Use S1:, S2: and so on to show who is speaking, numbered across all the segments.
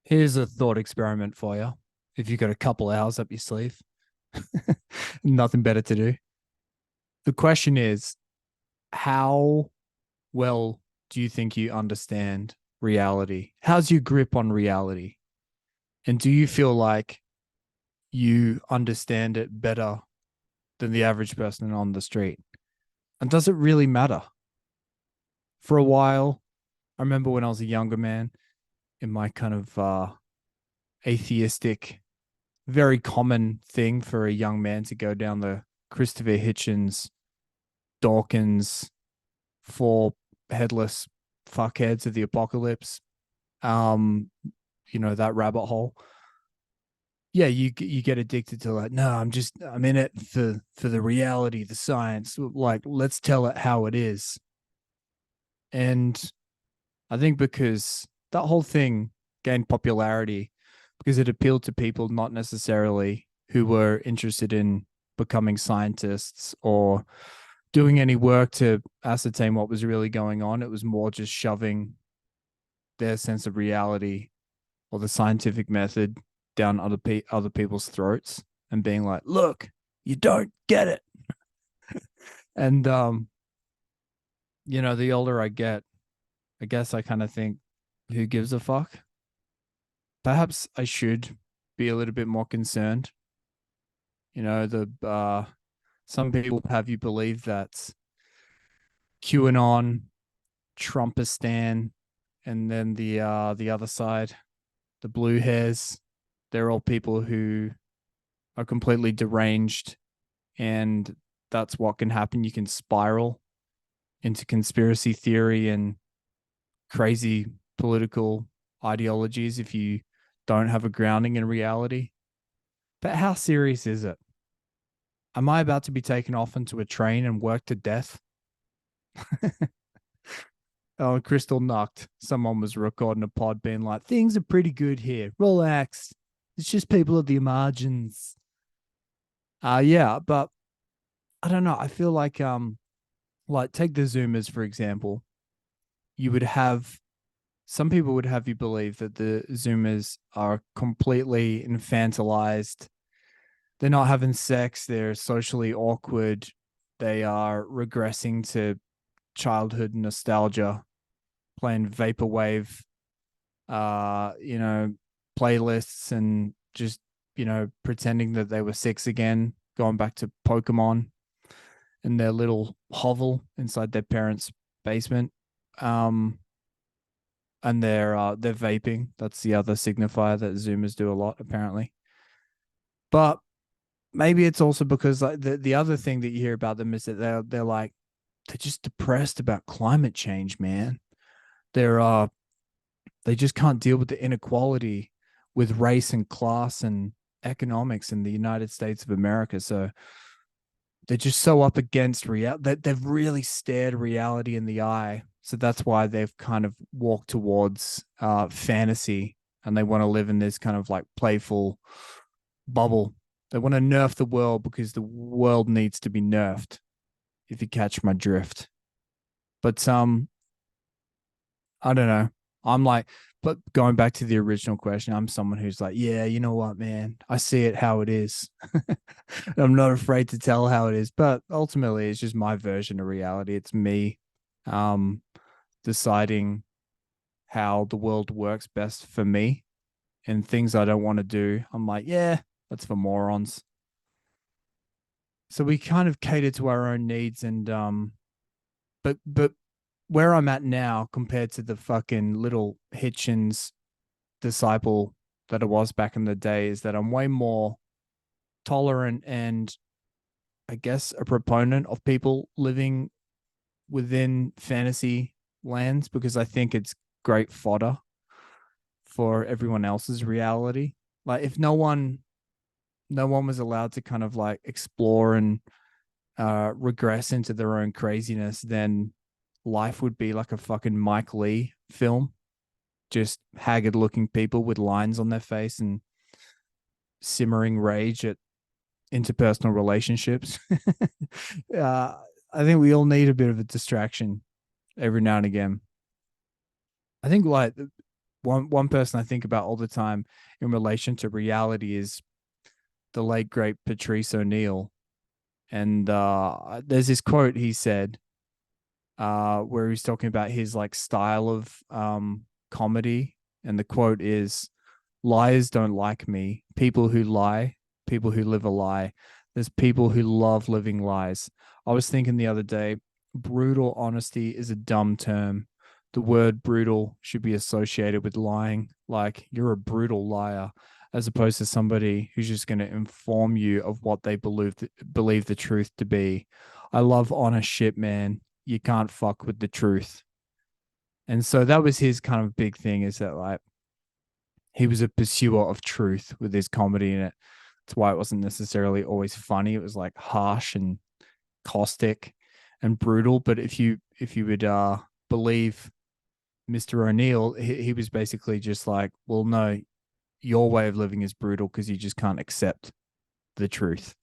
S1: Here's a thought experiment for you. If you've got a couple hours up your sleeve, nothing better to do. The question is, how well do you think you understand reality? How's your grip on reality? And do you feel like you understand it better than the average person on the street? And does it really matter? For a while, I remember when I was a younger man in my kind of atheistic, very common thing for a young man to go down the Christopher Hitchens, Dawkins, four headless fuckheads of the apocalypse. Um, that rabbit hole. Yeah, you get addicted to like, no, I'm in it for the reality, the science. Like, let's tell it how it is. And I think because that whole thing gained popularity because it appealed to people not necessarily who were interested in becoming scientists or doing any work to ascertain what was really going on. It was more just shoving their sense of reality or the scientific method down other people's throats and being like, "Look, you don't get it." And the older I get, I guess I kind of think, who gives a fuck? Perhaps I should be a little bit more concerned. The some people have you believe that QAnon, Trumpistan, and then the other side, the blue hairs, they're all people who are completely deranged, and that's what can happen. You can spiral into conspiracy theory and crazy political ideologies if you don't have a grounding in reality. But how serious is it? Am I about to be taken off into a train and worked to death? Oh, Crystal knocked. Someone was recording a pod being like, things are pretty good here. Relax. It's just people at the margins. Yeah, but I don't know. I feel like take the Zoomers, for example. You would have some people would have you believe that the Zoomers are completely infantilized. They're not having sex. They're socially awkward. They are regressing to childhood nostalgia, playing vaporwave, uh, you know, playlists and just pretending that they were six again, going back to Pokemon in their little hovel inside their parents' basement. Um, and they're vaping. That's the other signifier that Zoomers do a lot, apparently. But maybe it's also because like the other thing that you hear about them is that they're just depressed about climate change, man. They're they just can't deal with the inequality with race and class and economics in the United States of America. So they're just so up against reality that they've really stared reality in the eye. So that's why they've kind of walked towards fantasy, and they want to live in this kind of like playful bubble. They want to nerf the world because the world needs to be nerfed, if you catch my drift. But I don't know. I'm like, but going back to the original question, I'm someone who's like, yeah, you know what, man, I see it how it is. I'm not afraid to tell how it is, but ultimately, it's just my version of reality. It's me, um, deciding how the world works best for me and things I don't want to do. I'm like, yeah, that's for morons. So we kind of cater to our own needs, and but where I'm at now compared to the fucking little Hitchens disciple that I was back in the day is that I'm way more tolerant and I guess a proponent of people living within fantasy lands because I think it's great fodder for everyone else's reality. Like if no one was allowed to kind of like explore and regress into their own craziness, then life would be like a fucking Mike Lee film. Just haggard looking people with lines on their face and simmering rage at interpersonal relationships. uh, I think we all need a bit of a distraction every now and again. I think like one person I think about all the time in relation to reality is the late great Patrice O'Neill. And there's this quote he said where he's talking about his like style of comedy, and the quote is, "Liars don't like me. People who lie, people who live a lie. There's people who love living lies." I was thinking the other day, brutal honesty is a dumb term. The word brutal should be associated with lying, like you're a brutal liar, as opposed to somebody who's just going to inform you of what they believe the truth to be. I love honest shit, man. You can't fuck with the truth. And so that was his kind of big thing, is that like he was a pursuer of truth with his comedy in it. That's why it wasn't necessarily always funny. It was like harsh and caustic and brutal. But if you would believe Mr. O'Neill, he was basically just like, well, no, your way of living is brutal because you just can't accept the truth.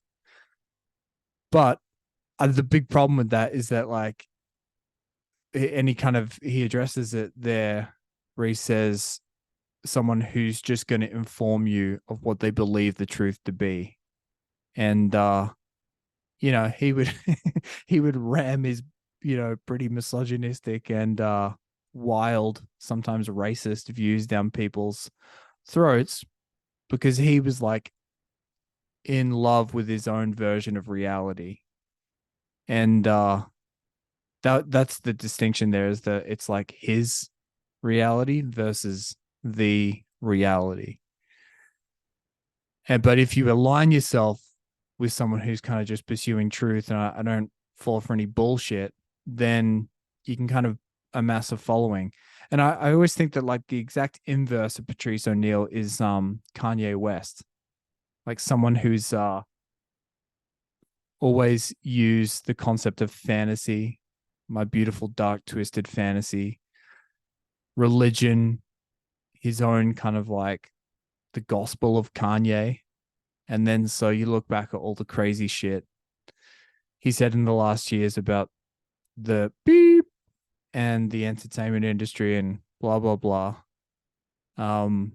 S1: But the big problem with that is that like, and he addresses it there where he says someone who's just going to inform you of what they believe the truth to be. And he would he would ram his, pretty misogynistic and wild, sometimes racist views down people's throats because he was like in love with his own version of reality. And that's the distinction there, is that it's like his reality versus the reality. And but if you align yourself with someone who's kind of just pursuing truth, and I don't fall for any bullshit, then you can kind of amass a following. And I always think that like the exact inverse of Patrice O'Neill is Kanye West, like someone who's always used the concept of fantasy, my beautiful dark twisted fantasy, religion, his own kind of like the gospel of Kanye. And then so you look back at all the crazy shit he said in the last years about the beep and the entertainment industry and blah blah blah. Um,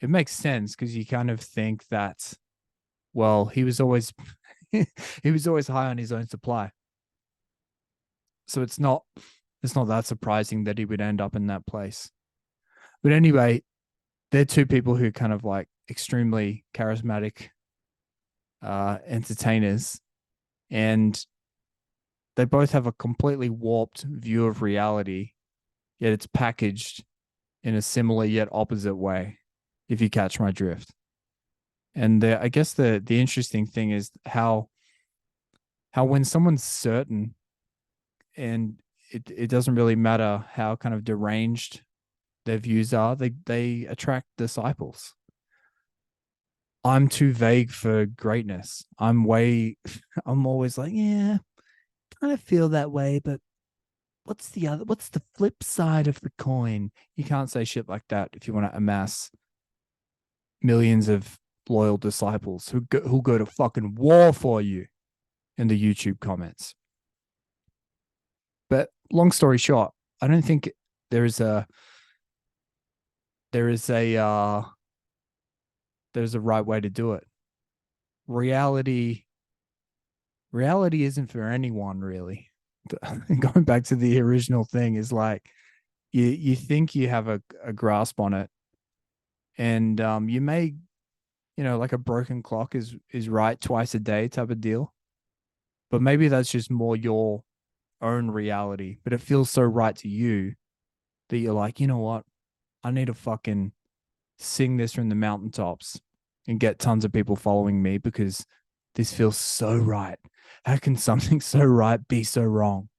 S1: it makes sense because you kind of think that, well, he was always he was always high on his own supply. So it's not that surprising that he would end up in that place. But anyway, they're two people who kind of like extremely charismatic entertainers, and they both have a completely warped view of reality, yet it's packaged in a similar yet opposite way, if you catch my drift. And I guess the interesting thing is how when someone's certain, and it doesn't really matter how kind of deranged their views are, they attract disciples. I'm too vague for greatness. I'm always like, yeah, kind of feel that way, but what's the flip side of the coin? You can't say shit like that if you want to amass millions of loyal disciples who'll go to fucking war for you in the YouTube comments. But long story short, I don't think there is a there is a there's a right way to do it. Reality reality isn't for anyone, really. Going back to the original thing, is like you think you have a grasp on it, and you may, like a broken clock is right twice a day type of deal, but maybe that's just more your own reality, but it feels so right to you that you're like, you know what, I need to fucking sing this from the mountaintops and get tons of people following me because this feels so right. How can something so right be so wrong?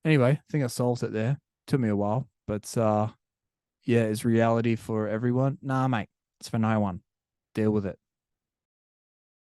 S1: Anyway, I think I solved it there. Took me a while, but yeah, is reality for everyone? Nah, mate, it's for no one. Deal with it.